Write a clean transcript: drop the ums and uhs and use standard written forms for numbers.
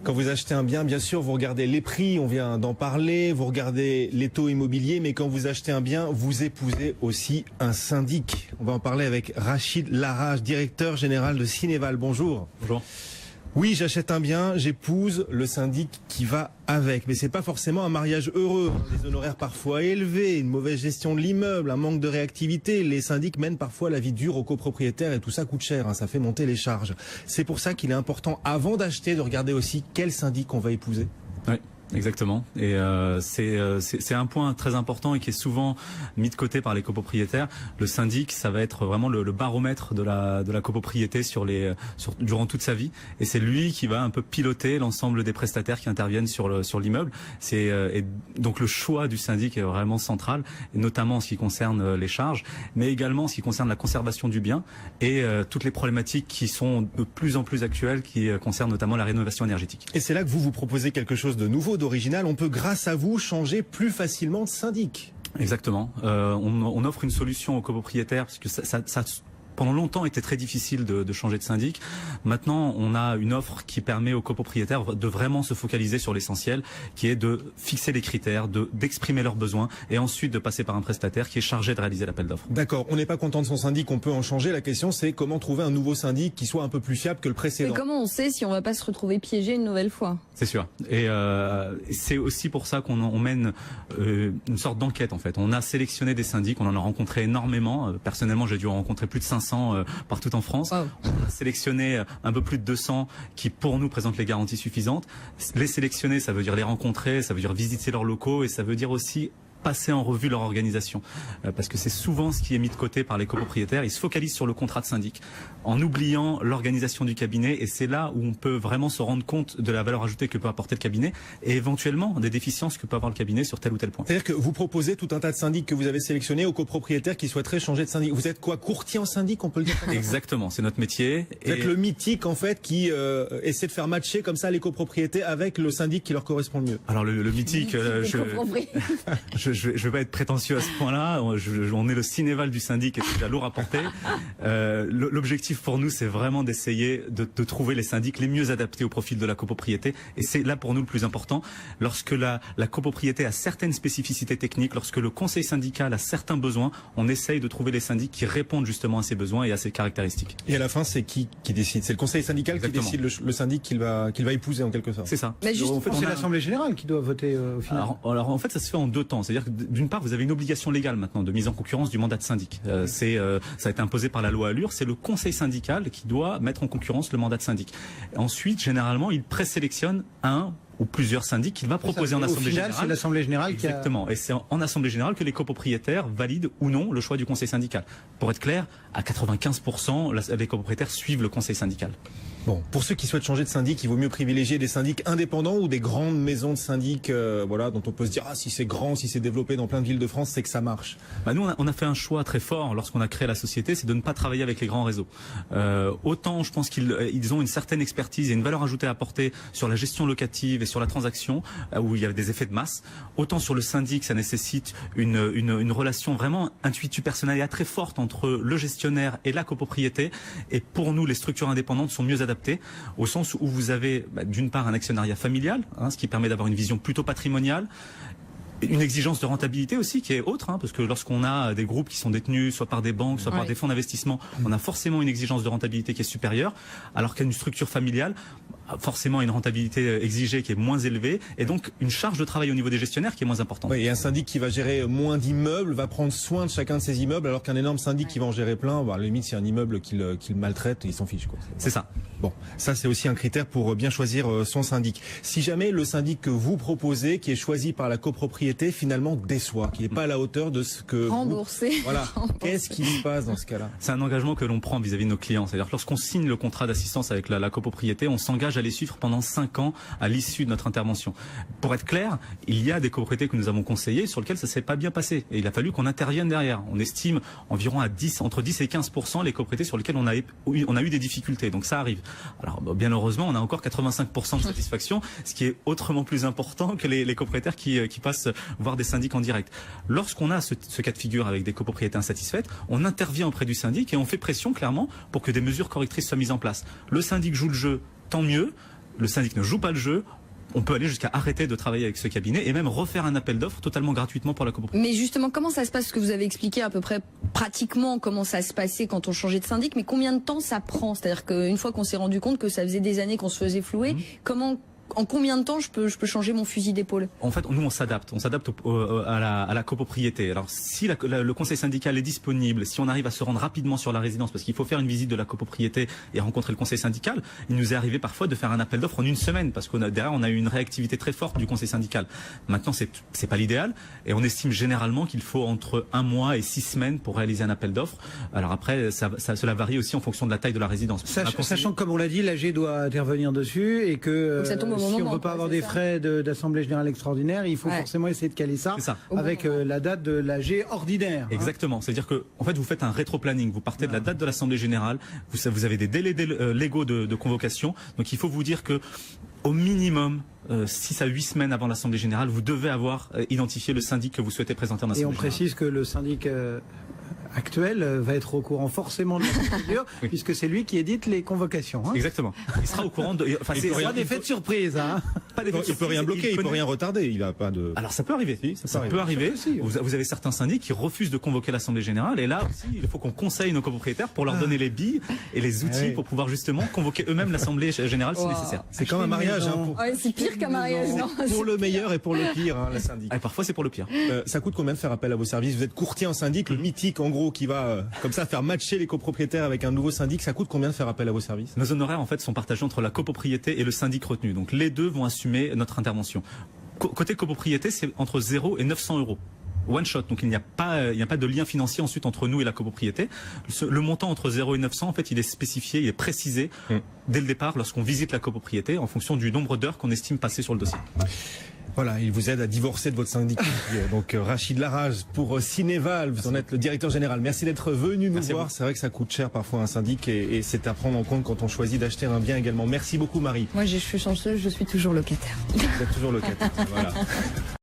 Quand vous achetez un bien, bien sûr, vous regardez les prix, on vient d'en parler, vous regardez les taux immobiliers, mais quand vous achetez un bien, vous épousez aussi un syndic. On va en parler avec Rachid Larrage, directeur général de Cinéval. Bonjour. Bonjour. Oui, j'achète un bien, j'épouse le syndic qui va avec. Mais c'est pas forcément un mariage heureux. Des honoraires parfois élevés, une mauvaise gestion de l'immeuble, un manque de réactivité. Les syndics mènent parfois la vie dure aux copropriétaires et tout ça coûte cher, ça fait monter les charges. C'est pour ça qu'il est important, avant d'acheter, de regarder aussi quel syndic on va épouser. Oui. Exactement, et c'est un point très important et qui est souvent mis de côté par les copropriétaires. Le syndic, ça va être vraiment le baromètre de la copropriété durant toute sa vie, et c'est lui qui va un peu piloter l'ensemble des prestataires qui interviennent sur l'immeuble. Et donc le choix du syndic est vraiment central, et notamment en ce qui concerne les charges, mais également en ce qui concerne la conservation du bien et toutes les problématiques qui sont de plus en plus actuelles, qui concernent notamment la rénovation énergétique. Et c'est là que vous proposez quelque chose de nouveau, d'original. On peut, grâce à vous, changer plus facilement de syndic. Exactement. On offre une solution aux copropriétaires parce que ça pendant longtemps était très difficile de changer de syndic. Maintenant, on a une offre qui permet aux copropriétaires de vraiment se focaliser sur l'essentiel, qui est de fixer les critères, d'exprimer leurs besoins et ensuite de passer par un prestataire qui est chargé de réaliser l'appel d'offres. D'accord, on n'est pas content de son syndic, on peut en changer. La question, c'est comment trouver un nouveau syndic qui soit un peu plus fiable que le précédent. Mais comment on sait si on va pas se retrouver piégé une nouvelle fois? C'est sûr. Et c'est aussi pour ça qu'on mène une sorte d'enquête en fait. On a sélectionné des syndics, on en a rencontré énormément. Personnellement, j'ai dû en rencontrer plus de 500 partout en France. Wow. On a sélectionné un peu plus de 200 qui pour nous présentent les garanties suffisantes. Les sélectionner, ça veut dire les rencontrer, ça veut dire visiter leurs locaux et ça veut dire aussi passer en revue leur organisation. Parce que c'est souvent ce qui est mis de côté par les copropriétaires. Ils se focalisent sur le contrat de syndic en oubliant l'organisation du cabinet, et c'est là où on peut vraiment se rendre compte de la valeur ajoutée que peut apporter le cabinet et éventuellement des déficiences que peut avoir le cabinet sur tel ou tel point. C'est-à-dire que vous proposez tout un tas de syndics que vous avez sélectionnés aux copropriétaires qui souhaiteraient changer de syndic. Vous êtes quoi, courtier en syndic, on peut le dire? Exactement, c'est notre métier. Vous êtes le mythique en fait qui essaie de faire matcher comme ça les copropriétés avec le syndic qui leur correspond le mieux. Alors le mythique, je vais pas être prétentieux à ce point-là. On est le Cinéval du syndic et c'est déjà lourd à porter. L'objectif pour nous, c'est vraiment d'essayer de trouver les syndics les mieux adaptés au profil de la copropriété. Et c'est là pour nous le plus important. Lorsque la copropriété a certaines spécificités techniques, lorsque le conseil syndical a certains besoins, on essaye de trouver les syndics qui répondent justement à ces besoins et à ces caractéristiques. Et à la fin, c'est qui décide? C'est le conseil syndical Exactement. qui décide le syndic qu'il va épouser en quelque sorte. C'est ça. Mais juste, En fait, c'est l'Assemblée Générale qui doit voter au final. Alors en fait, ça se fait en deux temps. C'est-à-dire que d'une part, vous avez une obligation légale maintenant de mise en concurrence du mandat de syndic. Ça a été imposé par la loi Allure. C'est le conseil syndical qui doit mettre en concurrence le mandat de syndic. Ensuite, généralement, il présélectionne un ou plusieurs syndics qu'il va proposer en Assemblée Générale. C'est l'Assemblée Générale qui a... Exactement. Et c'est en Assemblée Générale que les copropriétaires valident ou non le choix du conseil syndical. Pour être clair, à 95%, les copropriétaires suivent le conseil syndical. Bon, pour ceux qui souhaitent changer de syndic, il vaut mieux privilégier des syndics indépendants ou des grandes maisons de syndic, voilà, dont on peut se dire si c'est grand, si c'est développé dans plein de villes de France, c'est que ça marche. Bah nous, on a fait un choix très fort lorsqu'on a créé la société, c'est de ne pas travailler avec les grands réseaux. Autant, je pense qu'ils ont une certaine expertise et une valeur ajoutée à apporter sur la gestion locative et sur la transaction, où il y a des effets de masse. Autant sur le syndic, ça nécessite une relation vraiment intuitive, personnelle et très forte entre le gestionnaire et la copropriété. Et pour nous, les structures indépendantes sont mieux adaptées, au sens où vous avez d'une part un actionnariat familial, ce qui permet d'avoir une vision plutôt patrimoniale, une exigence de rentabilité aussi qui est autre, parce que lorsqu'on a des groupes qui sont détenus soit par des banques, soit par des fonds d'investissement, on a forcément une exigence de rentabilité qui est supérieure, alors qu'une structure familiale, forcément une rentabilité exigée qui est moins élevée, et donc une charge de travail au niveau des gestionnaires qui est moins importante. Oui, et un syndic qui va gérer moins d'immeubles va prendre soin de chacun de ses immeubles, alors qu'un énorme syndic qui va en gérer plein, à la limite c'est un immeuble qu'il maltraite, il s'en fiche, quoi. C'est ça. Bon, ça c'est aussi un critère pour bien choisir son syndic. Si jamais le syndic que vous proposez, qui est choisi par la copropriété, finalement déçoit, qui n'est pas à la hauteur de ce que remboursé. Voilà. Qu'est-ce qui se passe dans ce cas-là? C'est un engagement que l'on prend vis-à-vis de nos clients. C'est-à-dire que lorsqu'on signe le contrat d'assistance avec la copropriété, on s'engage à les suivre pendant 5 ans à l'issue de notre intervention. Pour être clair, il y a des copropriétés que nous avons conseillées sur lesquelles ça s'est pas bien passé. Et il a fallu qu'on intervienne derrière. On estime environ entre 10 et 15% les copropriétés sur lesquelles on a eu des difficultés. Donc ça arrive. Alors bien heureusement, on a encore 85% de satisfaction, ce qui est autrement plus important que les copropriétaires qui passent voir des syndics en direct. Lorsqu'on a ce cas de figure avec des copropriétés insatisfaites, on intervient auprès du syndic et on fait pression clairement pour que des mesures correctrices soient mises en place. Le syndic joue le jeu, tant mieux. le syndic ne joue pas le jeu, on peut aller jusqu'à arrêter de travailler avec ce cabinet et même refaire un appel d'offres totalement gratuitement pour la copropriété. Mais justement, comment ça se passe? Parce que vous avez expliqué à peu près pratiquement comment ça se passait quand on changeait de syndic, mais combien de temps ça prend? C'est-à-dire qu'une fois qu'on s'est rendu compte que ça faisait des années qu'on se faisait flouer, en combien de temps je peux changer mon fusil d'épaule? En fait, nous, on s'adapte à la copropriété. Alors, si le conseil syndical est disponible, si on arrive à se rendre rapidement sur la résidence, parce qu'il faut faire une visite de la copropriété et rencontrer le conseil syndical, il nous est arrivé parfois de faire un appel d'offres en une semaine, parce derrière, on a eu une réactivité très forte du conseil syndical. Maintenant, c'est pas l'idéal, et on estime généralement qu'il faut entre 1 mois et 6 semaines pour réaliser un appel d'offres. Alors après, cela varie aussi en fonction de la taille de la résidence. Sachant que, comme on l'a dit, l'AG doit intervenir dessus et que si on ne veut pas avoir des frais d'assemblée générale extraordinaire, il faut forcément essayer de caler ça avec la date de l'AG ordinaire. Exactement. C'est-à-dire que, en fait, vous faites un rétro-planning. Vous partez de la date de l'assemblée générale. Vous avez des délais légaux de convocation. Donc, il faut vous dire que, au minimum, 6 à 8 semaines avant l'assemblée générale, vous devez avoir identifié le syndic que vous souhaitez présenter en assemblée générale. Et on précise que le syndic actuel va être au courant forcément de la procédure, puisque c'est lui qui édite les convocations. Exactement. Il sera au courant de. Enfin, c'est pas d'effet de surprise. Il peut rien bloquer, il peut rien retarder. Il a pas de. Alors ça peut arriver. Ça peut arriver. Vous avez certains syndics qui refusent de convoquer l'assemblée générale, et là aussi, il faut qu'on conseille nos copropriétaires pour leur donner les billes et les outils pour pouvoir justement convoquer eux-mêmes l'assemblée générale si nécessaire. C'est comme un mariage. C'est pire qu'un mariage. Pour le meilleur et pour le pire, la syndic. Parfois c'est pour le pire. Ça coûte combien de faire appel à vos services? Vous êtes courtier en syndic, le mythique en gros qui va comme ça faire matcher les copropriétaires avec un nouveau syndic. Ça coûte combien de faire appel à vos services? Nos honoraires en fait sont partagés entre la copropriété et le syndic retenu. Donc les deux vont assumer notre intervention. Côté copropriété, c'est entre 0 et 900 euros. One shot, donc il n'y a pas de lien financier ensuite entre nous et la copropriété. Le montant entre 0 et 900, en fait, il est spécifié, il est précisé dès le départ lorsqu'on visite la copropriété en fonction du nombre d'heures qu'on estime passer sur le dossier. Voilà, il vous aide à divorcer de votre syndic. Donc Rachid Larage pour Cinéval, vous en êtes le directeur général. Merci d'être venu nous voir. C'est vrai que ça coûte cher parfois un syndic et c'est à prendre en compte quand on choisit d'acheter un bien également. Merci beaucoup Marie. Moi je suis chanceuse, je suis toujours locataire. Vous êtes toujours locataire. Voilà.